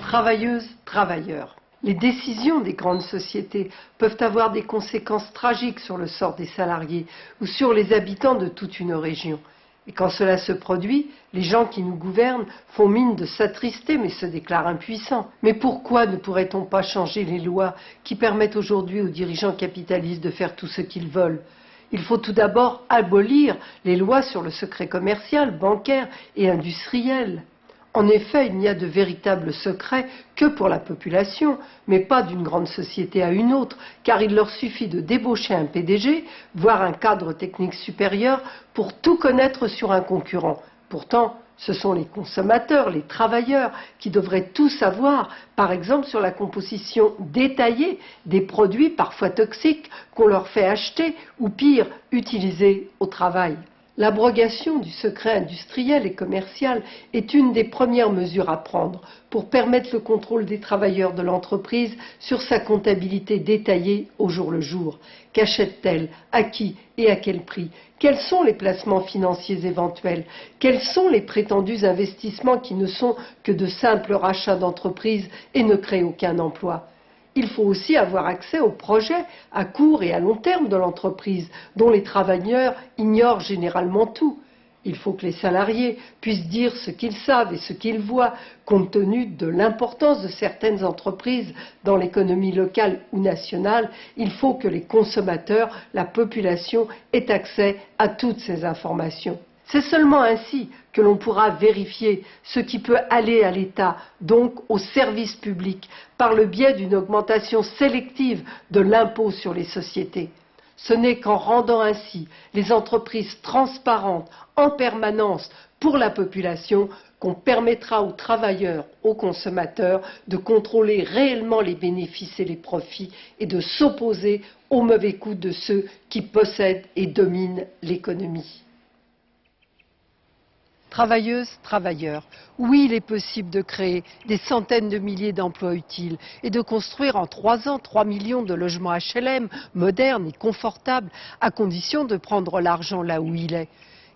Travailleuses, travailleurs. Les décisions des grandes sociétés peuvent avoir des conséquences tragiques sur le sort des salariés ou sur les habitants de toute une région. Et quand cela se produit, les gens qui nous gouvernent font mine de s'attrister mais se déclarent impuissants. Mais pourquoi ne pourrait-on pas changer les lois qui permettent aujourd'hui aux dirigeants capitalistes de faire tout ce qu'ils veulent ? Il faut tout d'abord abolir les lois sur le secret commercial, bancaire et industriel. En effet, il n'y a de véritables secrets que pour la population, mais pas d'une grande société à une autre, car il leur suffit de débaucher un PDG, voire un cadre technique supérieur, pour tout connaître sur un concurrent. Pourtant, ce sont les consommateurs, les travailleurs, qui devraient tout savoir, par exemple sur la composition détaillée des produits parfois toxiques qu'on leur fait acheter, ou pire, utiliser au travail. L'abrogation du secret industriel et commercial est une des premières mesures à prendre pour permettre le contrôle des travailleurs de l'entreprise sur sa comptabilité détaillée au jour le jour. Qu'achète-t-elle? À qui? Et à quel prix? Quels sont les placements financiers éventuels? Quels sont les prétendus investissements qui ne sont que de simples rachats d'entreprises et ne créent aucun emploi? Il faut aussi avoir accès aux projets à court et à long terme de l'entreprise, dont les travailleurs ignorent généralement tout. Il faut que les salariés puissent dire ce qu'ils savent et ce qu'ils voient, compte tenu de l'importance de certaines entreprises dans l'économie locale ou nationale. Il faut que les consommateurs, la population, aient accès à toutes ces informations. C'est seulement ainsi que l'on pourra vérifier ce qui peut aller à l'État, donc au service public, par le biais d'une augmentation sélective de l'impôt sur les sociétés. Ce n'est qu'en rendant ainsi les entreprises transparentes en permanence pour la population qu'on permettra aux travailleurs, aux consommateurs de contrôler réellement les bénéfices et les profits et de s'opposer au mauvais coup de ceux qui possèdent et dominent l'économie. Travailleuses, travailleurs, oui, il est possible de créer des centaines de milliers d'emplois utiles et de construire en 3 ans 3 millions de logements HLM modernes et confortables, à condition de prendre l'argent là où il est.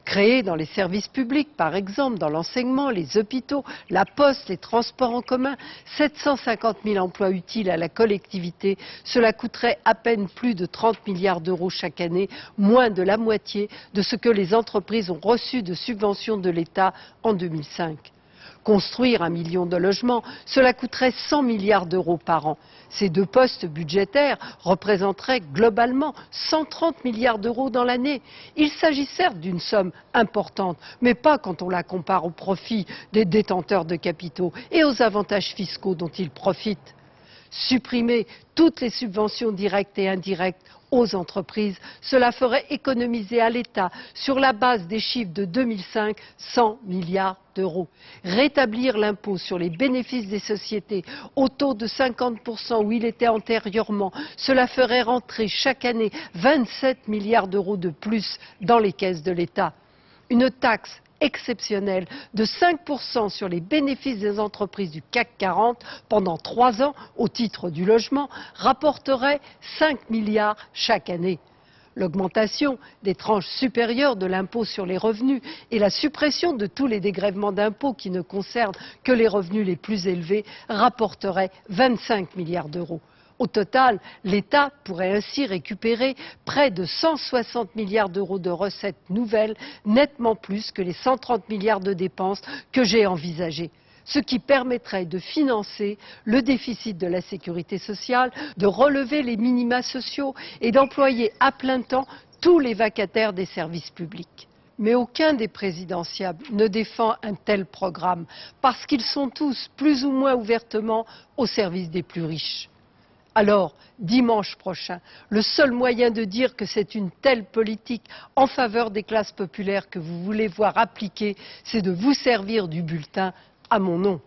Créer dans les services publics, par exemple, dans l'enseignement, les hôpitaux, la poste, les transports en commun, 750 000 emplois utiles à la collectivité, cela coûterait à peine plus de 30 milliards d'euros chaque année, moins de la moitié de ce que les entreprises ont reçu de subventions de l'État en 2005. Construire 1 million de logements, cela coûterait 100 milliards d'euros par an. Ces 2 postes budgétaires représenteraient globalement 130 milliards d'euros dans l'année. Il s'agit certes d'une somme importante, mais pas quand on la compare aux profits des détenteurs de capitaux et aux avantages fiscaux dont ils profitent. Supprimer toutes les subventions directes et indirectes aux entreprises, cela ferait économiser à l'État, sur la base des chiffres de 2005, 100 milliards d'euros. Rétablir l'impôt sur les bénéfices des sociétés au taux de 50% où il était antérieurement, cela ferait rentrer chaque année 27 milliards d'euros de plus dans les caisses de l'État. Une taxe exceptionnelle de 5% sur les bénéfices des entreprises du CAC 40 pendant 3 ans au titre du logement rapporterait 5 milliards chaque année. L'augmentation des tranches supérieures de l'impôt sur les revenus et la suppression de tous les dégrèvements d'impôts qui ne concernent que les revenus les plus élevés rapporterait 25 milliards d'euros. Au total, l'État pourrait ainsi récupérer près de 160 milliards d'euros de recettes nouvelles, nettement plus que les 130 milliards de dépenses que j'ai envisagées. Ce qui permettrait de financer le déficit de la sécurité sociale, de relever les minima sociaux et d'employer à plein temps tous les vacataires des services publics. Mais aucun des présidentiables ne défend un tel programme, parce qu'ils sont tous plus ou moins ouvertement au service des plus riches. Alors, dimanche prochain, le seul moyen de dire que c'est une telle politique en faveur des classes populaires que vous voulez voir appliquée, c'est de vous servir du bulletin à mon nom.